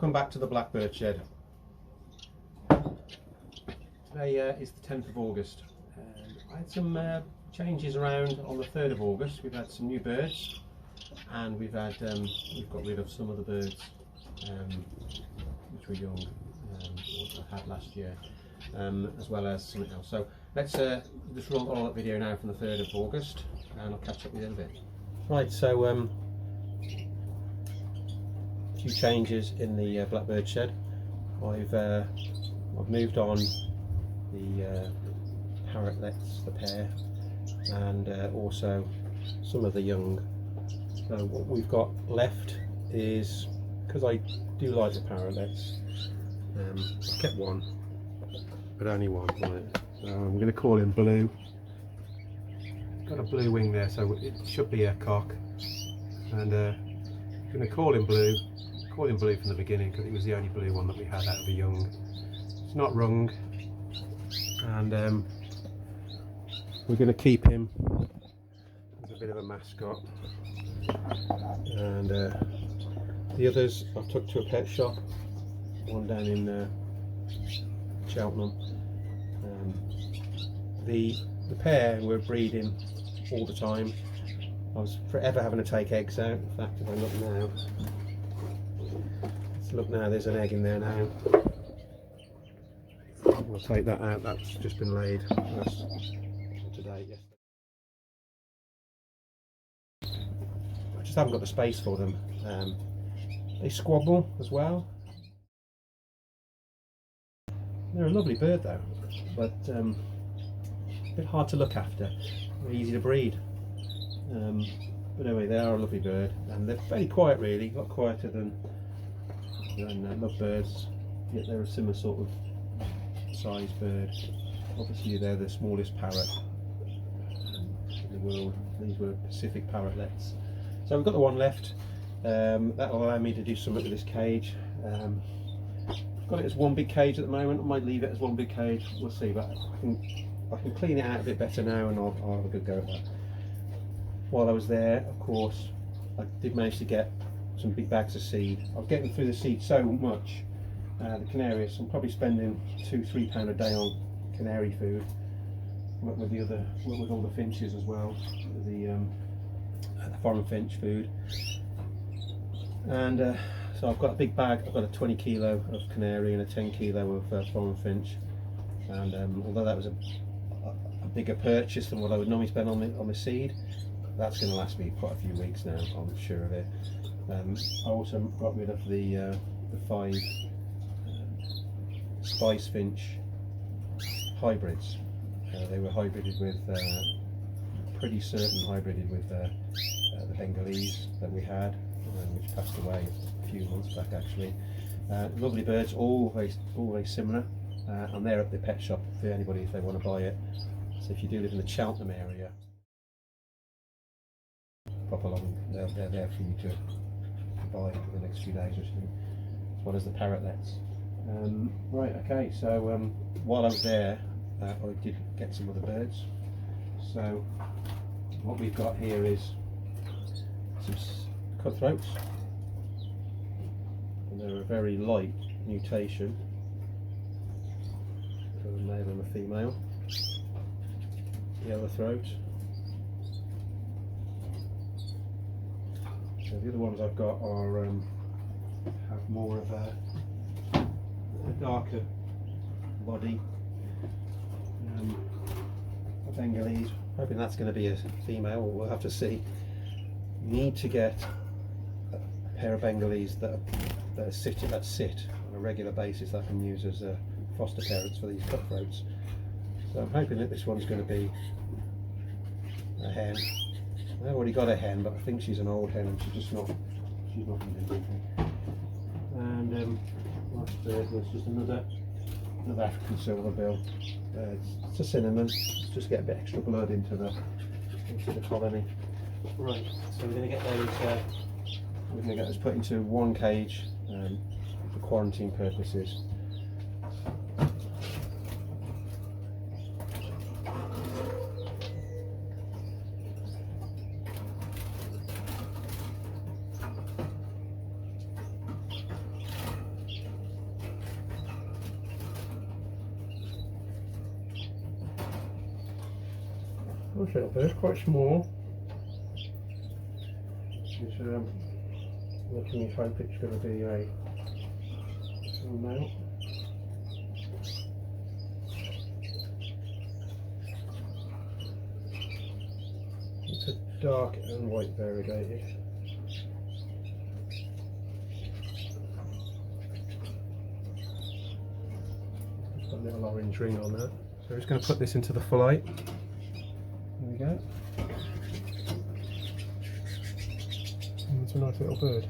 welcome back to the Blackbird Shed. Today is the 10th of August. I had some changes around on the 3rd of August. We've had some new birds, and we've got rid of some of the birds which were young, which I had last year, as well as something else. So let's just roll all that video now from the 3rd of August, and I'll catch up with you in a bit. Right, so a few changes in the Blackbird Shed. I've moved on the parrotlets, the pair, and also some of the young. So what we've got left is, because I do like the parrotlets, I've kept one, but only one. I'm going to call him Blue. Got a blue wing there, so it should be a cock, and I'm going to call him Blue. Call him Blue from the beginning because it was the only blue one that we had out of the young. It's not rung, and we're going to keep him as a bit of a mascot. And the others I've took to a pet shop, one down in Cheltenham. The pair were breeding all the time. I was forever having to take eggs out. In fact, if I look now, there's an egg in there now. We'll take that out. That's just been laid. That's today. Yes. I just haven't got the space for them. They squabble as well. They're a lovely bird though, but a bit hard to look after. They're easy to breed. But anyway, they are a lovely bird, and they're very quiet really, a lot quieter than lovebirds, yet they're a similar sort of size bird. Obviously they're the smallest parrot in the world. These were Pacific parrotlets. So we've got the one left. That will allow me to do something with this cage. I've got it as one big cage at the moment. I might leave it as one big cage, we'll see, but I can clean it out a bit better now, and I'll have a good go at that. While I was there, of course, I did manage to get some big bags of seed. I was getting through the seed so much, the canaries. I'm probably spending £2–3 a day on canary food, with all the finches as well, the foreign finch food. And so I've got a big bag. I've got a 20 kilo of canary and a 10 kilo of foreign finch. And although that was a bigger purchase than what I would normally spend on the seed, that's going to last me quite a few weeks now, I'm sure of it. I also got rid of the 5 spice finch hybrids. They were hybrided with, pretty certain hybrided with the Bengalese that we had, which passed away a few months back actually. Lovely birds, all very similar, and they're at the pet shop for anybody if they want to buy it. So if you do live in the Cheltenham area, pop along, they're there for you to buy for the next few days or something, as well as the parrotlets. Right, okay, so while I was there, I did get some other birds. So what we've got here is some cutthroats, and they're a very light mutation for a male and a female. Yellow throat. So the other ones I've got are have more of a darker body. A Bengalese, hoping that's going to be a female. We'll have to see. Need to get a pair of Bengalese that sit on a regular basis that I can use as foster parents for these cutthroats. So I'm hoping that this one's going to be a hen. I've already got a hen, but I think she's an old hen and she's not going to do anything. And last bird was just another African silverbill. It's a cinnamon, just get a bit extra blood into the colony. Right, so we're going to get those put into one cage for quarantine purposes. Nice little bird, quite small. It's, making me hope it's going to be a male. It's a dark and white variegated. It's got a little orange ring on that. So we're just going to put this into the flight. There we go. And it's a nice little bird.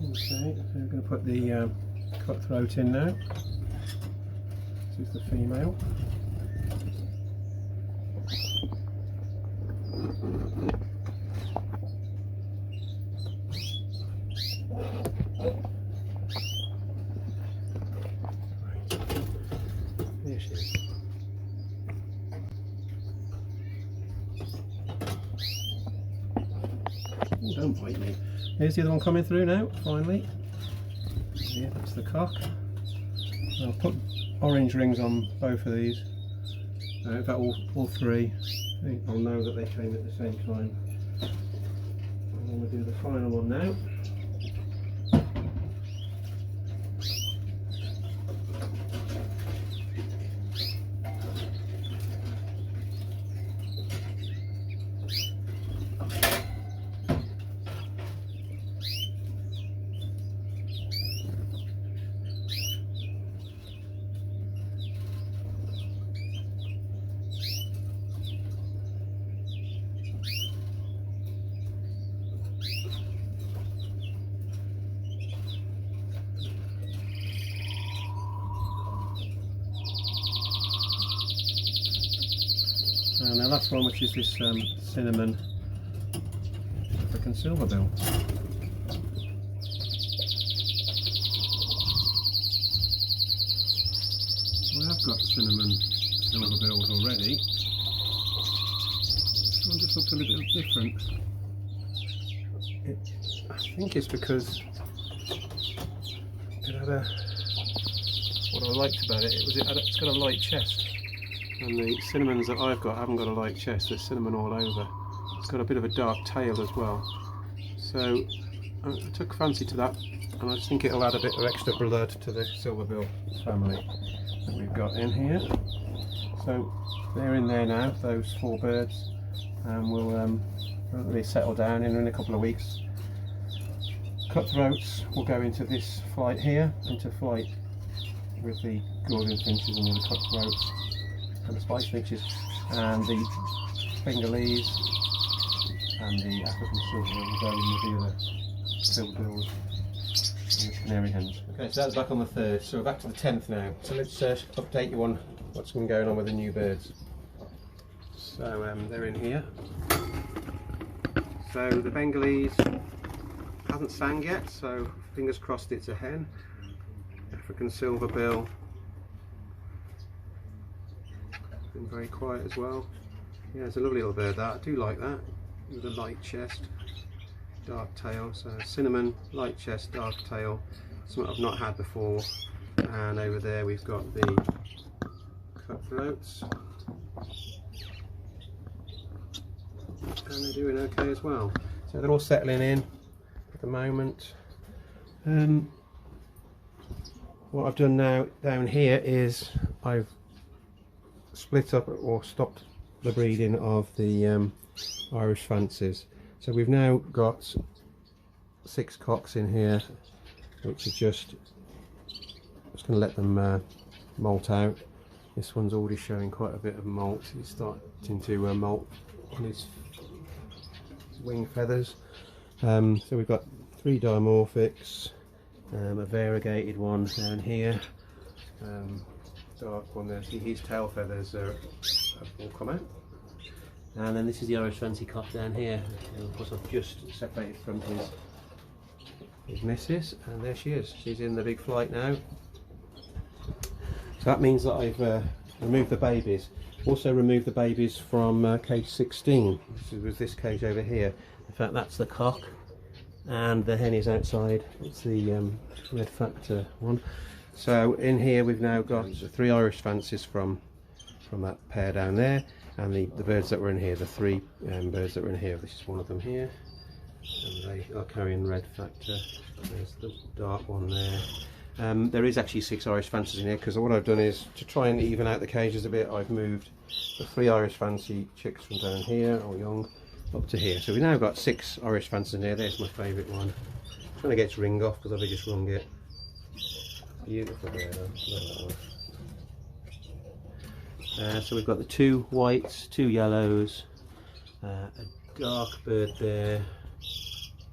Okay, so we're going to put the cutthroat in now. This is the female. There she is. Oh, don't bite me. Here's the other one coming through now, finally. Yeah, that's the cock. I'll put orange rings on both of these. In fact, all three. I think I'll know that they came at the same time. I'm going to do the final one now. And the last one, which is this cinnamon African silverbill. We have got cinnamon silverbills already. This one just looks a little bit different. I think it's because it had what I liked about it's got a light chest. And the cinnamons that I've got haven't got a light chest, there's cinnamon all over. It's got a bit of a dark tail as well. So I took fancy to that, and I just think it'll add a bit of extra blood to the silverbill family that we've got in here. So they're in there now, those 4 birds, and we'll really settle down in a couple of weeks. Cutthroats will go into this flight here, into flight with the Gorgon finches and the cutthroats. And the spice finches, and the Bengalese and the African silverbill will go in with the other silverbills and the canary hens. Okay, so that's back on the 3rd, so we're back to the 10th now. So let's update you on what's been going on with the new birds. So they're in here. So the Bengalese hasn't sang yet, so fingers crossed it's a hen. African silverbill. Been very quiet as well. Yeah, it's a lovely little bird that. I do like that. With a light chest, dark tail. So cinnamon, light chest, dark tail. Something I've not had before. And over there we've got the cutthroats. And they're doing okay as well. So they're all settling in at the moment. What I've done now down here is I've split up or stopped the breeding of the Irish fancies. So we've now got 6 cocks in here, which are just going to let them molt out. This one's already showing quite a bit of molt. He's starting to molt on his wing feathers. So we've got 3 dimorphics, a variegated one down here. Dark one there, see his tail feathers have all come out. And then this is the Irish fancy cock down here. And of course I've just separated from his missus, and there she is. She's in the big flight now. So that means that I've removed the babies. Also removed the babies from cage 16, which was this cage over here. In fact, that's the cock, and the hen is outside. It's the Red Factor one. So in here we've now got 3 Irish fancies from that pair down there, and the birds that were in here, the 3 birds that were in here. This is one of them here, and they are carrying Red Factor. There's the dark one there. There is actually 6 Irish fancies in here, because what I've done is, to try and even out the cages a bit, I've moved the 3 Irish fancy chicks from down here, or young, up to here. So we've now got 6 Irish fancies in here. There's my favourite one. I'm trying to get its ring off because I've just wrung it. Beautiful bird. So we've got the 2 whites, 2 yellows, a dark bird there,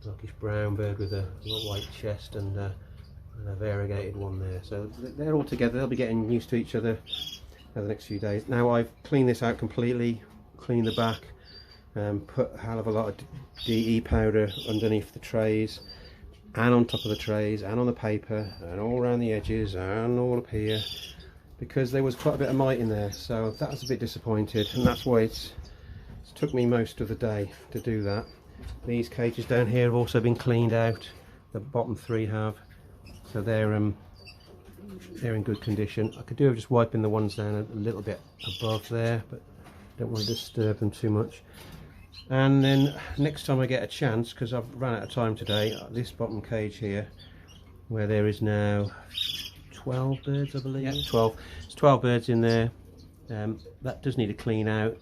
darkish brown bird with a white chest, and a variegated one there. So they're all together. They'll be getting used to each other over the next few days. Now I've cleaned this out completely, cleaned the back, put a hell of a lot of DE powder underneath the trays, and on top of the trays, and on the paper, and all around the edges, and all up here, because there was quite a bit of mite in there. So that was a bit disappointed, and that's why it's took me most of the day to do that. These cages down here have also been cleaned out. The bottom 3 have, so they're in good condition. I could do with just wiping the ones down a little bit above there, but don't want to disturb them too much. And then next time I get a chance, because I've run out of time today, this bottom cage here, where there is now 12 birds, I believe. Yeah, 12. There's 12 birds in there. That does need to clean out,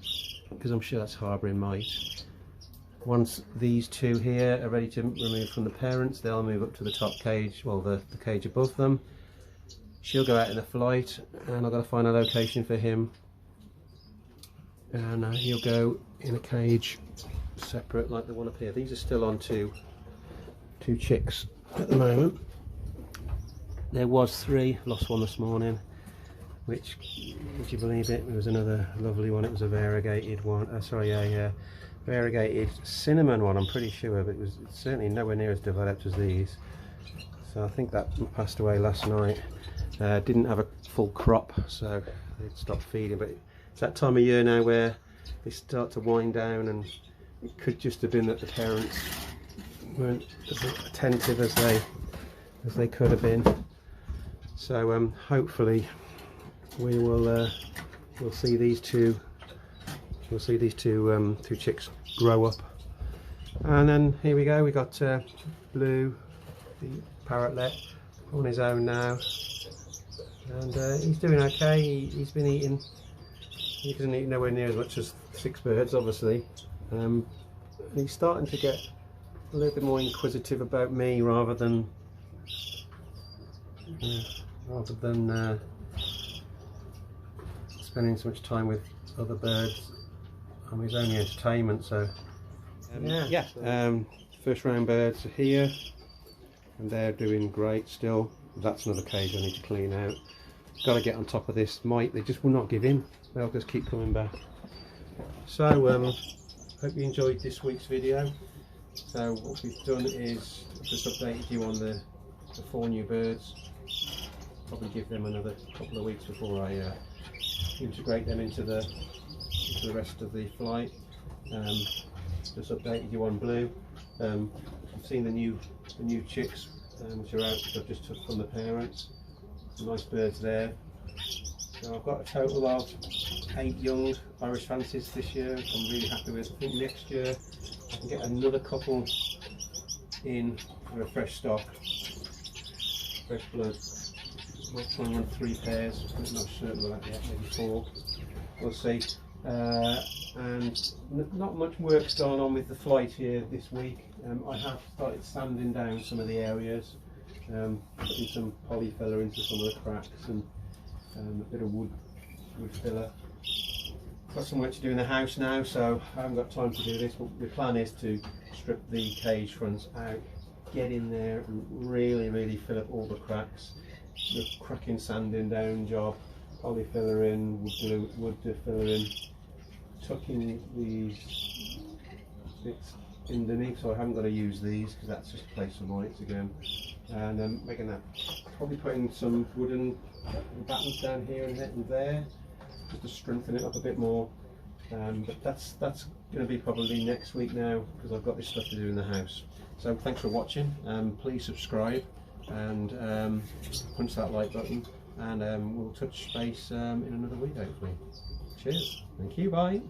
because I'm sure that's harbouring mite. Once these 2 here are ready to remove from the parents, they'll move up to the top cage, well, the cage above them. She'll go out in a flight, and I've got to find a location for him, and he'll go in a cage separate like the one up here. These are still on two chicks at the moment. There was 3, lost one this morning, which, would you believe it, was another lovely one. It was a variegated one, variegated cinnamon one, I'm pretty sure, but it's certainly nowhere near as developed as these. So I think that passed away last night. Didn't have a full crop, so they stopped feeding, but it's that time of year now where they start to wind down, and it could just have been that the parents weren't as attentive as they could have been. So hopefully we'll see these two two chicks grow up. And then here we go, we got Blue, the parrotlet, on his own now, and he's doing okay. He's been eating. He doesn't eat nowhere near as much as 6 birds, obviously. And he's starting to get a little bit more inquisitive about me, rather than spending so much time with other birds. I'm his only entertainment. So first round birds are here, and they're doing great still. That's another cage I need to clean out. Got to get on top of this mite. They just will not give in. They'll just keep coming back. So hope you enjoyed this week's video. So what we've done is just updated you on the 4 new birds. Probably give them another couple of weeks before I integrate them into the rest of the flight. Just updated you on Blue. I've seen the new chicks which are out, which I've just took from the parents. Some nice birds there. So I've got a total of 8 young Irish fancies this year. I'm really happy with. I think next year I can get another couple in for a fresh stock, fresh blood. We'll try and run 3 pairs. I'm not certain about that yet, maybe 4. We'll see. And not much work's going on with the flight here this week. I have started sanding down some of the areas, putting some polyfiller into some of the cracks, and a bit of wood filler. Got some work to do in the house now, so I haven't got time to do this, but the plan is to strip the cage fronts out, get in there and really fill up all the cracks. The cracking sanding down job, polyfiller in, wood filler in, tucking these bits underneath, so I haven't got to use these because that's just a place for mites again. And making that, probably putting some wooden battens down here and there, just to strengthen it up a bit more. But that's going to be probably next week now, because I've got this stuff to do in the house. So thanks for watching. Please subscribe and punch that like button, and we'll touch base in another week hopefully. Cheers. Thank you. Bye.